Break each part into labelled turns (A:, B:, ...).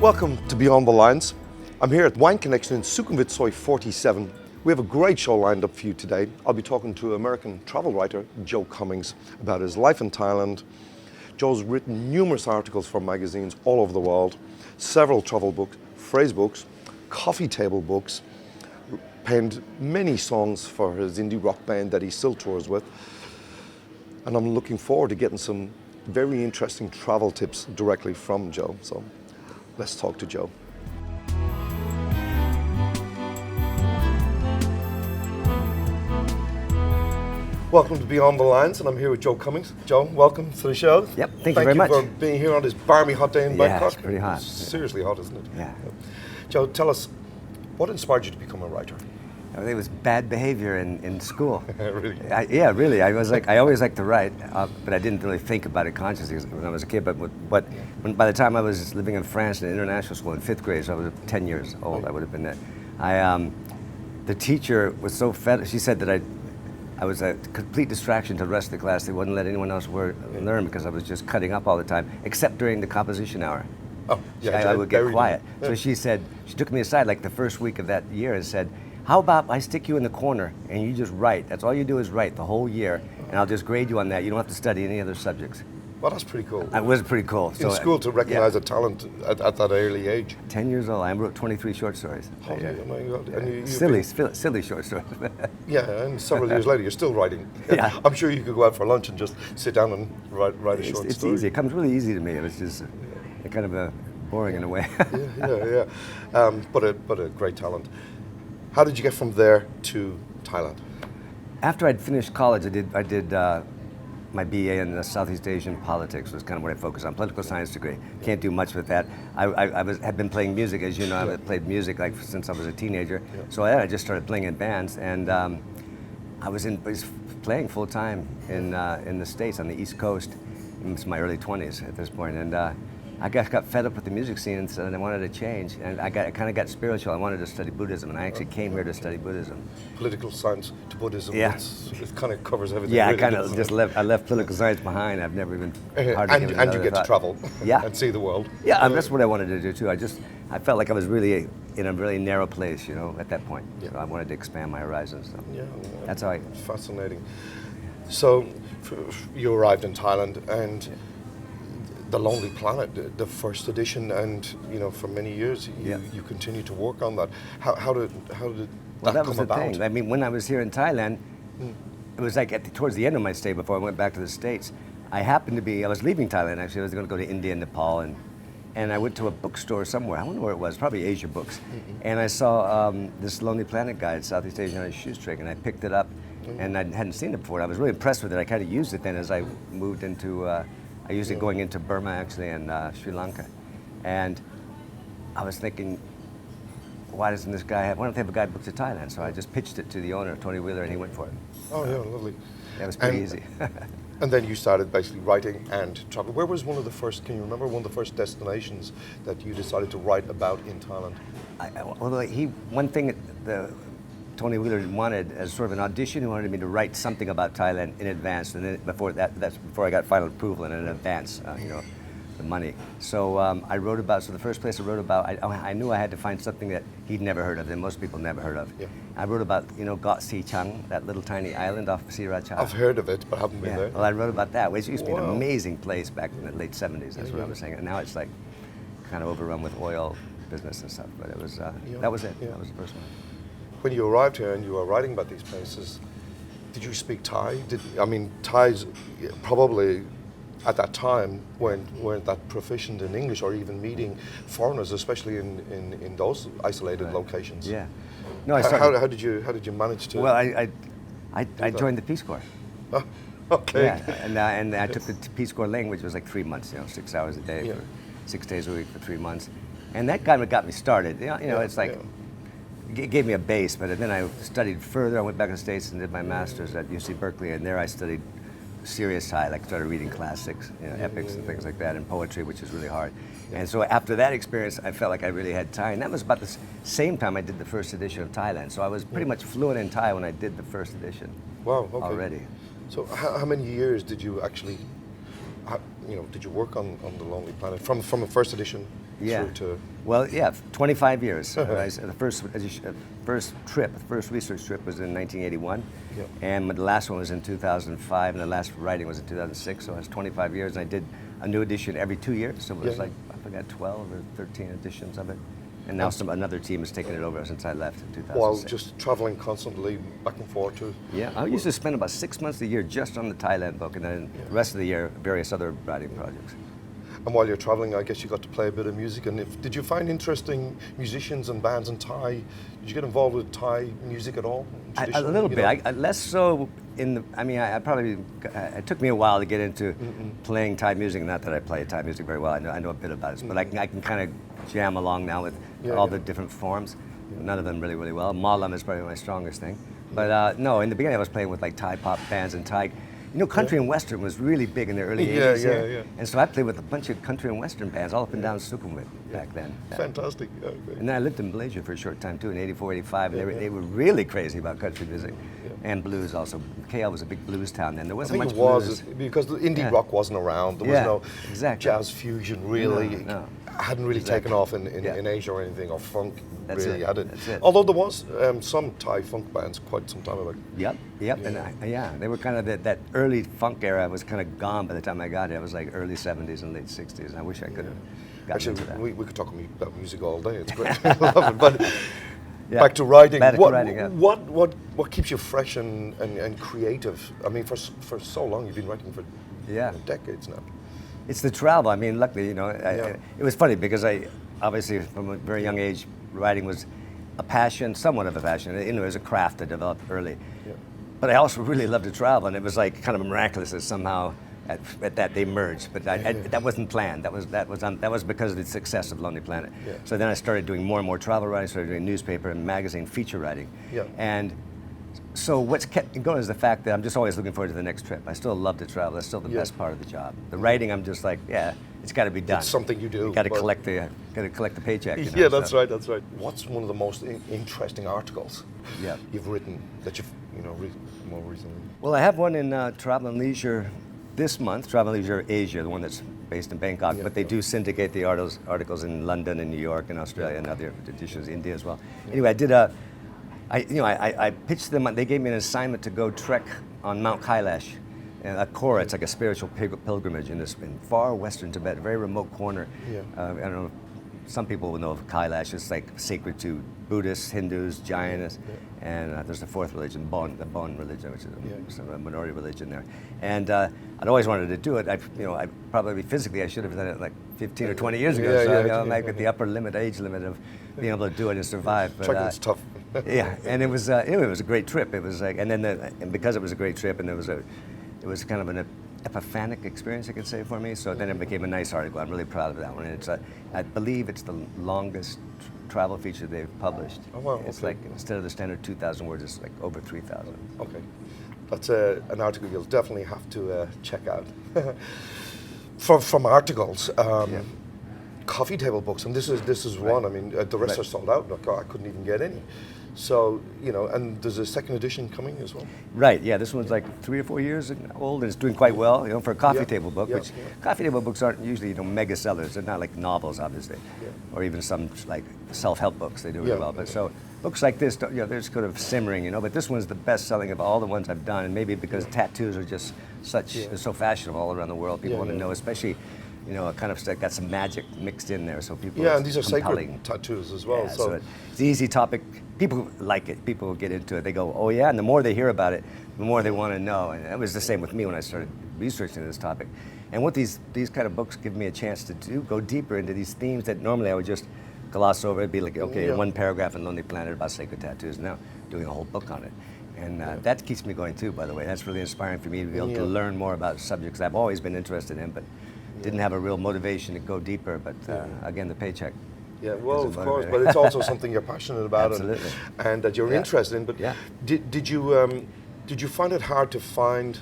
A: Welcome to Beyond the Lines. I'm here at Wine Connection in Sukhumvit Soy 47. We have a great show lined up for you today. I'll be talking to American travel writer Joe Cummings about his life in Thailand. Joe's written numerous articles for magazines all over the world, several travel books, phrase books, coffee table books, penned many songs for his indie rock band that he still tours with. And I'm looking forward to getting some very interesting travel tips directly from Joe. So let's talk to Joe. Welcome to Beyond the Lines, and I'm here with Joe Cummings. Joe, welcome to the show.
B: Yep, thank you very much.
A: Thank you for being here on this balmy hot day in Bangkok.
B: Yeah, it's pretty hot.
A: It's seriously hot, isn't it?
B: Yeah.
A: Joe, tell us, what inspired you to become a writer?
B: I think it was bad behavior in school.
A: Really?
B: Yeah, really. I always liked to write, but I didn't really think about it consciously when I was a kid. But by the time I was living in France in international school in 5th grade, so I was 10 years old, I would have been there. The teacher was so fed. She said that I was a complete distraction to the rest of the class. They wouldn't let anyone else learn because I was just cutting up all the time, except during the composition hour.
A: Oh, yeah.
B: I would get quiet. So she took me aside like the first week of that year and said, how about I stick you in the corner and you just write. That's all you do is write the whole year, and I'll just grade you on that. You don't have to study any other subjects.
A: Well, that's pretty cool.
B: It was pretty cool.
A: In school to recognize a talent at that early age.
B: 10 years old, I wrote 23 short stories.
A: Oh, yeah. My God. And
B: silly short stories.
A: Yeah, and several years later, you're still writing.
B: Yeah.
A: I'm sure you could go out for lunch and just sit down and write a short story.
B: It's easy. It comes really easy to me. It was just kind of boring in a way.
A: Yeah. But a great talent. How did you get from there to Thailand?
B: After I'd finished college, I did my BA in Southeast Asian politics. Was kind of what I focused on. Political science degree. Can't do much with that. I had been playing music, as you know.
A: Yeah.
B: I've played music since I was a teenager.
A: Yeah.
B: So I just started playing in bands, and I was playing full time in the States on the East Coast. It was my early 20s at this point, and I got fed up with the music scene and said I wanted to change, and I kind of got spiritual. I wanted to study Buddhism, and I actually came here to study Buddhism.
A: Political science to Buddhism.
B: Yeah.
A: It kind of covers everything.
B: Yeah,
A: really,
B: I kind of just left political science behind. I've never even hardly given it
A: and you
B: another
A: get
B: thought.
A: to travel.
B: Yeah.
A: And see the world.
B: Yeah, that's what I wanted to do too. I felt like I was really in a really narrow place, at that point.
A: Yeah.
B: So I wanted to expand my horizons. So
A: Yeah.
B: that's how I.
A: Fascinating. So you arrived in Thailand, and The Lonely Planet, the first edition, and for many years you continue to work on that. How did that
B: was
A: come
B: the
A: about?
B: thing. I mean, when I was here in Thailand, it was like towards the end of my stay before I went back to the States. I was leaving Thailand actually. I was going to go to India and Nepal, and I went to a bookstore somewhere. I don't know where it was, probably Asia Books. And I saw this Lonely Planet guide, Southeast Asian on a shoestring, and I picked it up, and I hadn't seen it before. I was really impressed with it. I kind of used it then as I moved into. I used it going into Burma actually and Sri Lanka, and I was thinking, why don't they have a guidebook to Thailand? So I just pitched it to the owner, Tony Wheeler, and he went for it.
A: Oh yeah, lovely.
B: That was pretty easy.
A: And then you started basically writing and travel. Where was can you remember one of the first destinations that you decided to write about in Thailand?
B: One thing Tony Wheeler wanted as sort of an audition. He wanted me to write something about Thailand in advance, and then that's before I got final approval and in advance, the money. So I wrote about. So the first place I wrote about, I knew I had to find something that he'd never heard of, that most people never heard of.
A: Yeah.
B: I wrote about Got Si Chang, that little tiny island off Sriracha.
A: I've heard of it, but haven't been there.
B: Well, I wrote about that, which used to be an amazing place back in the late '70s. That's what I was saying. And now it's like kind of overrun with oil business and stuff. But it was that was it.
A: Yeah.
B: That was the first one.
A: When you arrived here and you were writing about these places, did you speak Thai? Thais probably at that time weren't that proficient in English or even meeting foreigners, especially in those isolated locations.
B: Yeah. No, I
A: started. How did you manage to?
B: Well, I joined the Peace Corps.
A: Oh, okay.
B: Yeah, and I took the Peace Corps language. It was like 3 months, 6 hours a day, for 6 days a week for 3 months, and that kind of got me started. It's like. It gave me a base, but then I studied further. I went back to the States and did my master's at UC Berkeley, and there I studied serious Thai, like started reading classics, epics and things like that, and poetry, which is really hard. And so after that experience, I felt like I really had Thai, and that was about the same time I did the first edition of Thailand. So I was pretty much fluent in Thai when I did the first edition.
A: Wow, okay.
B: Already.
A: So how many years did you actually, did you work on The Lonely Planet from the first edition
B: Yeah.
A: through to...
B: Well, yeah, 25 years.
A: Uh-huh.
B: The first research trip was in 1981,
A: Yeah.
B: and the last one was in 2005, and the last writing was in 2006. So it was 25 years, and I did a new edition every 2 years. So it was
A: Yeah.
B: like, I forgot, 12 or 13 editions of it. And now another team has taken it over since I left in 2006.
A: While just traveling constantly back and forth to...
B: Yeah, I used to spend about 6 months a year just on the Thailand book, and then the rest of the year, various other writing projects.
A: And while you're traveling, I guess you got to play a bit of music. And did you find interesting musicians and bands in Thai? Did you get involved with Thai music at all?
B: A little bit. Less so in the. I mean, I probably. It took me a while to get into playing Thai music. Not that I play Thai music very well. I know a bit about it, but I can kind of jam along now with all the different forms. None of them really well. Malam is probably my strongest thing. But no, in the beginning I was playing with like Thai pop bands and Thai. You know, country and western was really big in the early 80s.
A: Yeah.
B: And so I played with a bunch of country and western bands all up and down Sukhumvit back then.
A: Fantastic.
B: And then I lived in Malaysia for a short time too, in 84, 85, and they were really crazy about country music and blues also. KL was a big blues town then. There wasn't much blues.
A: Because the indie rock wasn't around. There was no
B: exactly.
A: jazz fusion really.
B: No.
A: Hadn't really taken off in Asia or anything, or funk
B: That's
A: really
B: it.
A: had it.
B: That's it.
A: Although there was some Thai funk bands quite some time ago.
B: Yep. And they were kind of that early funk era was kind of gone by the time I got here. It was like early 70s and late 60s. And I wish I could have gotten into that.
A: Actually, we could talk about music all day. It's great. I love it. But back to writing. What keeps you fresh and creative? I mean, for so long, you've been writing for decades now.
B: It's the travel. I mean, luckily, it was funny because I, obviously, from a very young age, writing was a passion, somewhat of a passion. It was a craft I developed early.
A: Yeah.
B: But I also really loved to travel, and it was like kind of miraculous that somehow at that they merged. But that wasn't planned. That was because of the success of Lonely Planet.
A: Yeah.
B: So then I started doing more and more travel writing. Started doing newspaper and magazine feature writing.
A: Yeah.
B: And so what's kept me going is the fact that I'm just always looking forward to the next trip. I still love to travel. That's still the best part of the job. The writing, I'm just like, it's got to be done.
A: It's something you do.
B: You got to collect the paycheck.
A: Yeah, that's right. What's one of the most interesting articles you've written that you've more recently?
B: Well, I have one in Travel and Leisure this month. Travel and Leisure Asia, the one that's based in Bangkok, but they do syndicate the articles in London and New York and Australia and other editions, India as well. Anyway, I did I pitched them. They gave me an assignment to go trek on Mount Kailash, a Kora. It's like a spiritual pilgrimage in far western Tibet, a very remote corner.
A: Yeah.
B: I don't know. Some people will know of Kailash. It's like sacred to Buddhists, Hindus, Jainists, and there's the fourth religion, the Bon religion, which is a minority religion there. And I'd always wanted to do it. I probably physically I should have done it like 15 or 20 years ago. I'm like at the upper age limit of being able to do it and survive. But,
A: Trekking's tough.
B: And it was a great trip. It was like, and because it was a great trip, and it was kind of an epiphanic experience, I could say, for me. So then it became a nice article. I'm really proud of that one. And I believe it's the longest travel feature they've published.
A: Oh wow!
B: It's like instead of the standard 2,000 words, it's like over 3,000.
A: Okay, that's an article you'll definitely have to check out. From articles. Coffee table books, and this is one. I mean, the rest are sold out. Like, I couldn't even get any. So and there's a second edition coming as well.
B: Right. Yeah. This one's like 3 or 4 years old, and it's doing quite well. For a coffee table book, which coffee table books aren't usually mega sellers. They're not like novels, obviously, or even some like self-help books. They do really well. But so books like this, they're just kind of simmering, But this one's the best selling of all the ones I've done, and maybe because tattoos are just they're so fashionable all around the world. People want to know, especially. Kind of got some magic mixed in there, so people.
A: Yeah, and these are
B: compelling.
A: sacred tattoos as well.
B: Yeah, so it's an easy topic. People like it. People get into it. They go, oh yeah, and the more they hear about it, the more they want to know. And it was the same with me when I started researching this topic. And what these kind of books give me a chance to do, go deeper into these themes that normally I would just gloss over. It'd be like, one paragraph in Lonely Planet about sacred tattoos. Now doing a whole book on it. And that keeps me going too, by the way. That's really inspiring for me to be able to learn more about subjects I've always been interested in, but didn't have a real motivation to go deeper. But again, the paycheck.
A: Yeah, well, of course, but it's also something you're passionate about and that you're interested in. But did you find it hard to find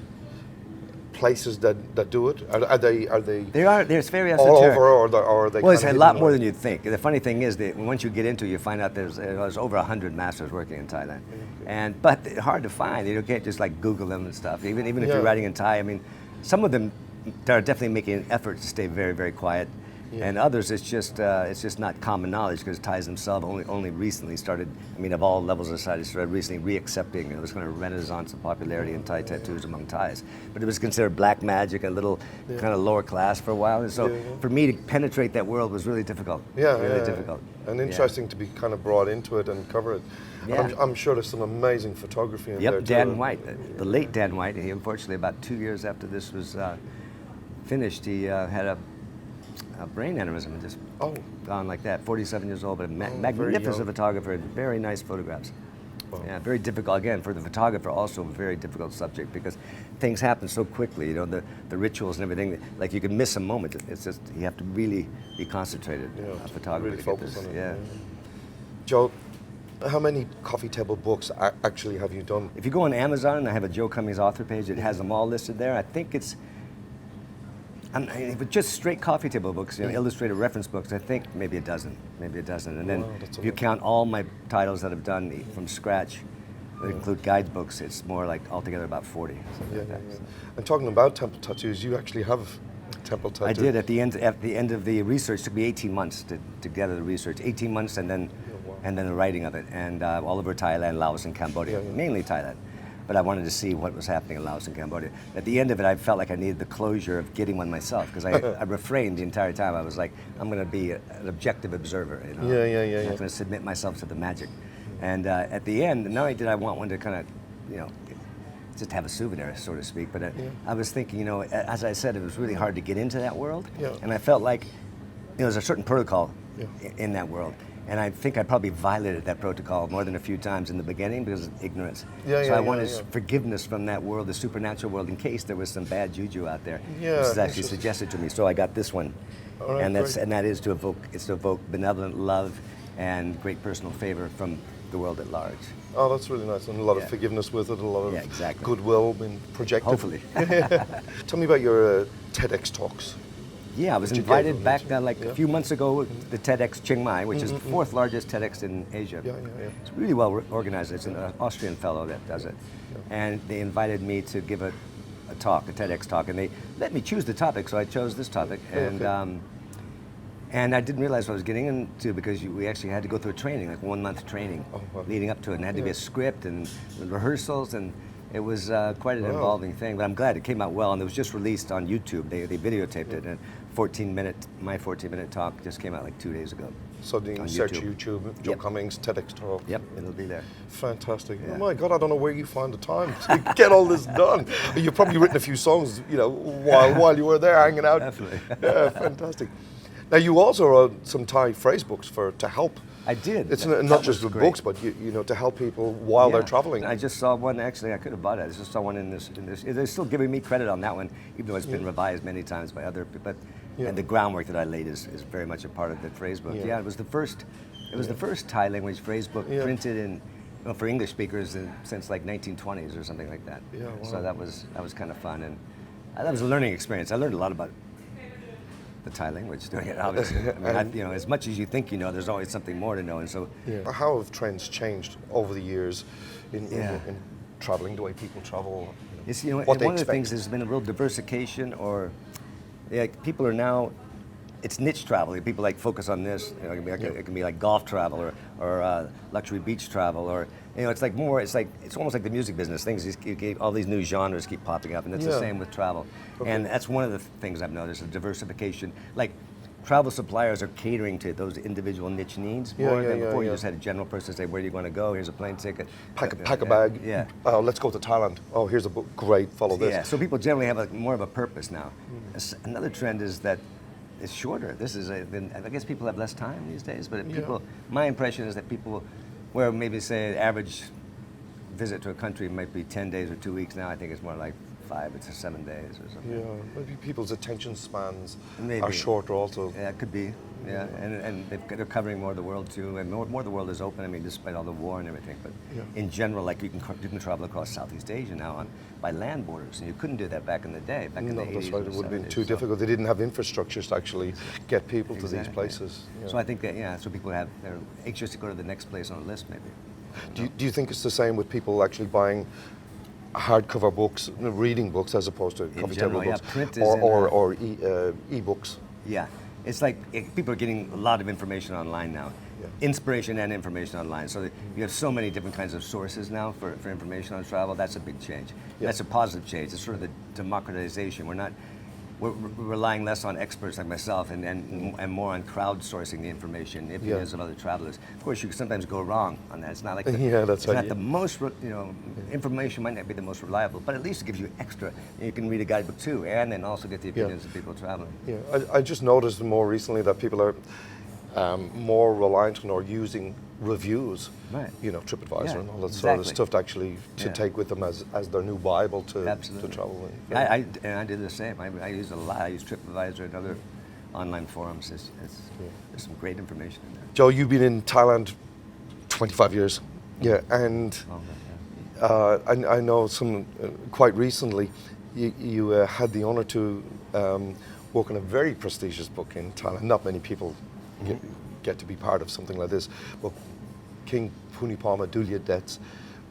A: places that do it? Are they?
B: There's very
A: all over, or are they?
B: Well, it's a lot more than you'd think. The funny thing is that once you get into it, you find out there's over 100 masters working in Thailand, but they're hard to find. You can't just like Google them and stuff. Even if you're writing in Thai, I mean, some of them are definitely making an effort to stay very, very quiet. And others, it's just not common knowledge because Thais themselves only recently started, I mean, of all levels of society, started recently re-accepting. It was kind of a renaissance of popularity in Thai tattoos among Thais. But it was considered black magic, a little kind of lower class for a while. And so for me to penetrate that world was really difficult. Really difficult.
A: And interesting to be kind of brought into it and cover it.
B: Yeah.
A: And I'm sure there's some amazing photography in there too.
B: Dan White, the late Dan White, he unfortunately about 2 years after this was finished, he had a brain aneurysm and just gone like that. 47 years old, but a magnificent photographer and very nice photographs. Wow. Yeah, very difficult, again, for the photographer, also a very difficult subject because things happen so quickly, you know, the rituals and everything, like you can miss a moment. It's just, you have to really be concentrated, photographer.
A: Really focus on it.
B: Yeah.
A: Joe, how many coffee table books actually have you done?
B: If you go on Amazon, I have a Joe Cummings author page. It has them all listed there. I think it's, if it's just straight coffee table books, you know, illustrated reference books, I think maybe a dozen. And then if you count all my titles that I've done from scratch, that include guidebooks, it's more like altogether about 40.
A: And talking about temple tattoos, you actually have temple tattoo.
B: I did at the end of the research. It took me 18 months to gather the research. 18 months and then the writing of it, and all over Thailand, Laos, and Cambodia, mainly Thailand. But I wanted to see what was happening in Laos and Cambodia. At the end of it, I felt like I needed the closure of getting one myself, because I refrained the entire time. I was like, I'm going to be an objective observer. You know? I'm not going to submit myself to the magic. And at the end, not only did I want one to kind of, you know, just have a souvenir, so to speak, but I was thinking, you know, as I said, it was really hard to get into that world. And I felt like, you know, there's a certain protocol in that world. And I think I probably violated that protocol more than a few times in the beginning because of ignorance. So I wanted forgiveness from that world, the supernatural world, in case there was some bad juju out there. This is actually suggested to me. So I got this one. And that is to evoke benevolent love and great personal favor from the world at large.
A: Oh, that's really nice. And a lot of forgiveness with it, a lot of goodwill being projected.
B: Hopefully.
A: Tell me about your TEDx talks.
B: Yeah, I was invited back a few months ago to the TEDx Chiang Mai, which is the fourth largest TEDx in Asia. It's really well organized. It's an Austrian fellow that does it. And they invited me to give a talk, a TEDx talk, and they let me choose the topic, so I chose this topic. And I didn't realize what I was getting into because we actually had to go through a training, like 1 month training leading up to it, and it had to be a script and rehearsals, and it was quite an involving thing, but I'm glad it came out well, and it was just released on YouTube. They videotaped it, and my 14-minute talk just came out like 2 days ago.
A: So you can search YouTube, Joe Cummings, TEDx talk.
B: Yep, it'll be there.
A: Fantastic. Oh my God, I don't know where you find the time to get all this done. You've probably written a few songs, you know, while you were there hanging out.
B: Definitely.
A: Yeah, fantastic. Now you also wrote some Thai phrase books to help.
B: I did.
A: It's not just the books, but you know, to help people while they're traveling.
B: I just saw one, actually, I could have bought it. I just saw one in this. They're still giving me credit on that one, even though it's been revised many times by other people. But and the groundwork that I laid is very much a part of the phrase book. Yeah, it was the first. It was the first Thai language phrase book printed in, for English speakers since like 1920s or something like that.
A: Yeah, wow.
B: So that was kind of fun, and that was a learning experience. I learned a lot about the Thai language doing it, obviously. I mean, as much as you think you know, there's always something more to know, and so.
A: How have trends changed over the years in traveling, the way people travel?
B: One of the things there's been a real diversification, or people are now. It's niche travel. People like focus on this. You know, it can be like golf travel or luxury beach travel, or it's like more. It's almost like the music business. All these new genres keep popping up, and it's the same with travel. Okay. And that's one of the things I've noticed: a diversification. Like travel suppliers are catering to those individual niche needs more than before. You just had a general person say, "Where do you want to go? Here's a plane ticket.
A: Pack a bag. Yeah. Let's go to Thailand. Oh, here's a book. Great. Follow this.
B: Yeah. So people generally have more of a purpose now. Another trend is that. It's shorter. I guess people have less time these days, but my impression is that people, where maybe say an average visit to a country might be 10 days or 2 weeks, now I think it's more like 5 to 7 days or something.
A: Yeah, maybe people's attention spans are shorter also.
B: Yeah, it could be. Yeah, and they're covering more of the world too, and more of the world is open. I mean, despite all the war and everything. But in general, like you can travel across Southeast Asia now by land borders, and you couldn't do that back in the day. Back in the 80s.
A: That's right. It would have been too difficult. They didn't have infrastructures to actually get people to these places. Yeah.
B: So I think that so people they're anxious to go to the next place on the list, maybe.
A: Do you think it's the same with people actually buying hardcover books, reading books, as opposed to coffee table books, or e-books?
B: Yeah. it's like people are getting a lot of information online now.
A: Yeah.
B: Inspiration and information online. So that you have so many different kinds of sources now for information on travel. That's a big change.
A: Yeah.
B: That's a positive change. It's sort of the democratization. We're relying less on experts like myself and more on crowdsourcing the information, the opinions of other travelers. Of course, you can sometimes go wrong on that. It's not like
A: that's right.
B: not the most, information might not be the most reliable, but at least it gives you extra. You can read a guidebook too, and then also get the opinions of people traveling.
A: Yeah, I just noticed more recently that people are more reliant on or using reviews,
B: right?
A: TripAdvisor and all that sort of stuff to actually take with them as their new Bible to travel in.
B: I did the same. I use a lot. I use TripAdvisor and other online forums. There's some great information in there.
A: Joe, you've been in Thailand 25 years, and I know quite recently you had the honor to work on a very prestigious book in Thailand. Not many people get to be part of something like this, but King Punipama Dulyadet's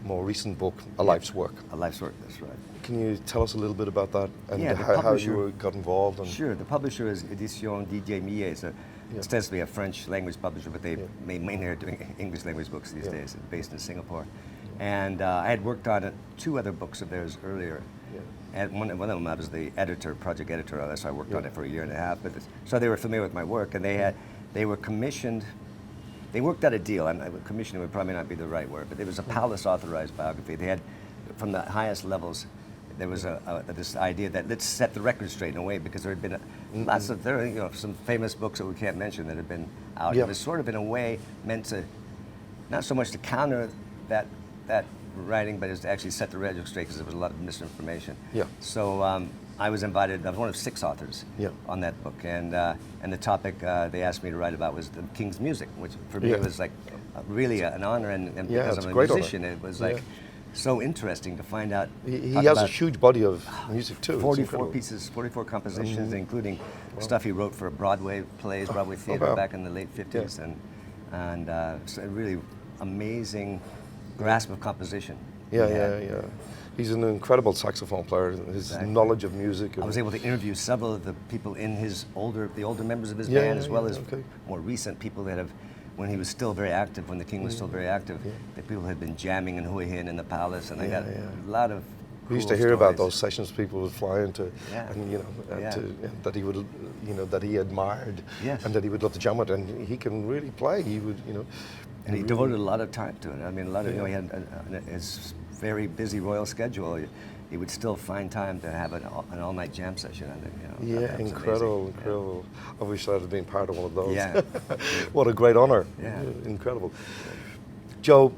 A: more recent book, A Life's Work.
B: A Life's Work, that's right.
A: Can you tell us a little bit about that and
B: the
A: how you got involved?
B: Sure, the publisher is Edition DJ Millet. It's ostensibly a French language publisher, but they mainly are doing English language books these days, based in Singapore. And I had worked on 2 other books of theirs earlier. And one of them I was the project editor of it, so I worked on it for a year and a half. So they were familiar with my work, and they were commissioned. They worked out a deal, and commissioning would probably not be the right word, but it was a Palace authorized biography. They had, from the highest levels, there was this idea that let's set the record straight in a way, because there had been lots of some famous books that we can't mention that had been out. It was sort of in a way meant to, not so much to counter that writing, but it was to actually set the record straight, because there was a lot of misinformation. So I was invited. I was one of 6 authors on that book, and the topic they asked me to write about was the King's music, which for me was like really an honor, and because I'm a musician, it was like so interesting to find out.
A: He has a huge body of music too.
B: 44 pieces, 44 compositions, including stuff he wrote for Broadway plays, Broadway theater back in the late 50s, and so a really amazing grasp of composition. He's an incredible saxophone player. His knowledge of music. I was able to interview several of the people in the older members of his band, as well as more recent people that have, when he was still very active, when the King was still very active, that people had been jamming in Hue Hin in the palace, and I got a lot of.
A: We used to hear about those sessions people would fly into, and that he would, that he admired, and that he would love to jam with, and he can really play. He would,
B: and he devoted a lot of time to it. I mean, a lot of he had his very busy royal schedule. He would still find time to have an all-night jam session.
A: Incredible. I wish I'd have been part of one of those. What a great honor. Incredible. Joe,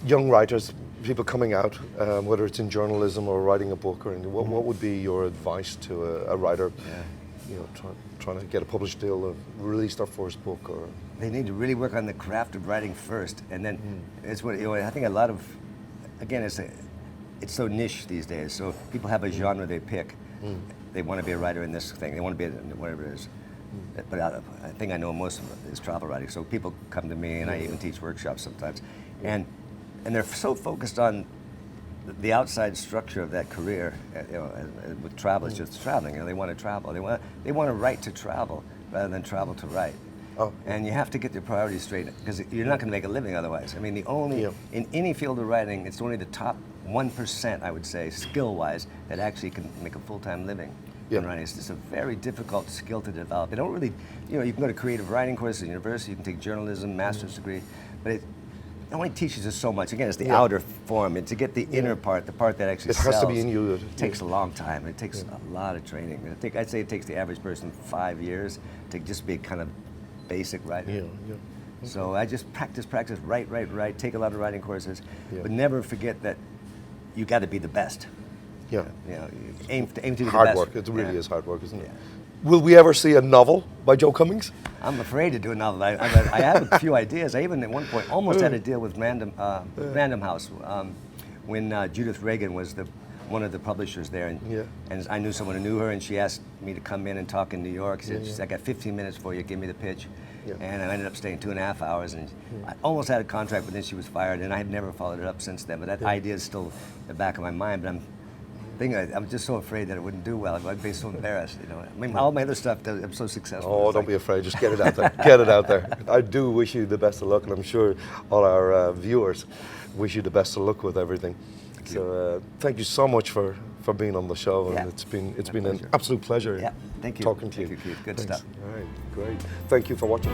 A: young writers, people coming out, whether it's in journalism or writing a book, or what would be your advice to a writer, trying to get a published deal or release their first book? Or
B: they need to really work on the craft of writing first, and then it's what I think a lot of. Again, it's so niche these days. So people have a genre they pick. They want to be a writer in this thing. They want to be whatever it is. But I think I know most of it is travel writing. So people come to me, and I even teach workshops sometimes, and they're so focused on the outside structure of that career. With travel, it's just traveling. They want to travel. They want to write to travel rather than travel to write. And you have to get your priorities straight, because you're not going to make a living otherwise. I mean, in any field of writing, it's only the top 1%, I would say, skill-wise, that actually can make a full-time living in writing. It's just a very difficult skill to develop. They don't really, you can go to creative writing courses at university, you can take journalism, master's degree, but it only teaches us so much. Again, it's the outer form, to get the inner part, the part that actually sells.
A: It has to be in you.
B: It takes a long time. It takes a lot of training. I'd say it takes the average person 5 years to just be kind of basic writer. So I just practice, write, take a lot of writing courses, but never forget that you got to be the best. Aim to be the best.
A: Hard work. It really is hard work, isn't it? Will we ever see a novel by Joe Cummings?
B: I'm afraid to do a novel. I have a few ideas. I even at one point almost had a deal with Random House when Judith Reagan was one of the publishers there, and I knew someone who knew her, and she asked me to come in and talk in New York. She said, I got 15 minutes for you, give me the pitch. And I ended up staying 2.5 hours, and I almost had a contract, but then she was fired, and I have never followed it up since then. But that idea is still in the back of my mind. But thing. I'm just so afraid that it wouldn't do well. I'd be so embarrassed. You know, I mean, all my other stuff, I'm so successful.
A: Oh,
B: It's
A: don't
B: like-
A: be afraid. Just get it out there. Get it out there. I do wish you the best of luck, and I'm sure all our viewers wish you the best of luck with everything. So thank you so much for being on the show, and
B: Yeah.
A: it's been an
B: pleasure.
A: absolute pleasure.
B: Yeah, thank you.
A: Talking to you.
B: Thank you, Keith. Good
A: Thanks.
B: stuff.
A: All right, great. Thank you for watching.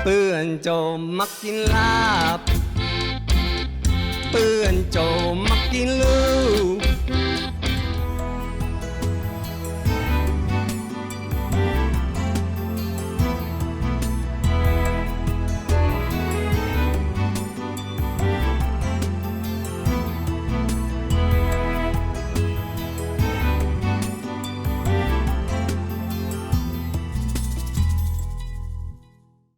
C: เปื่อนโจมมักกินเหล้า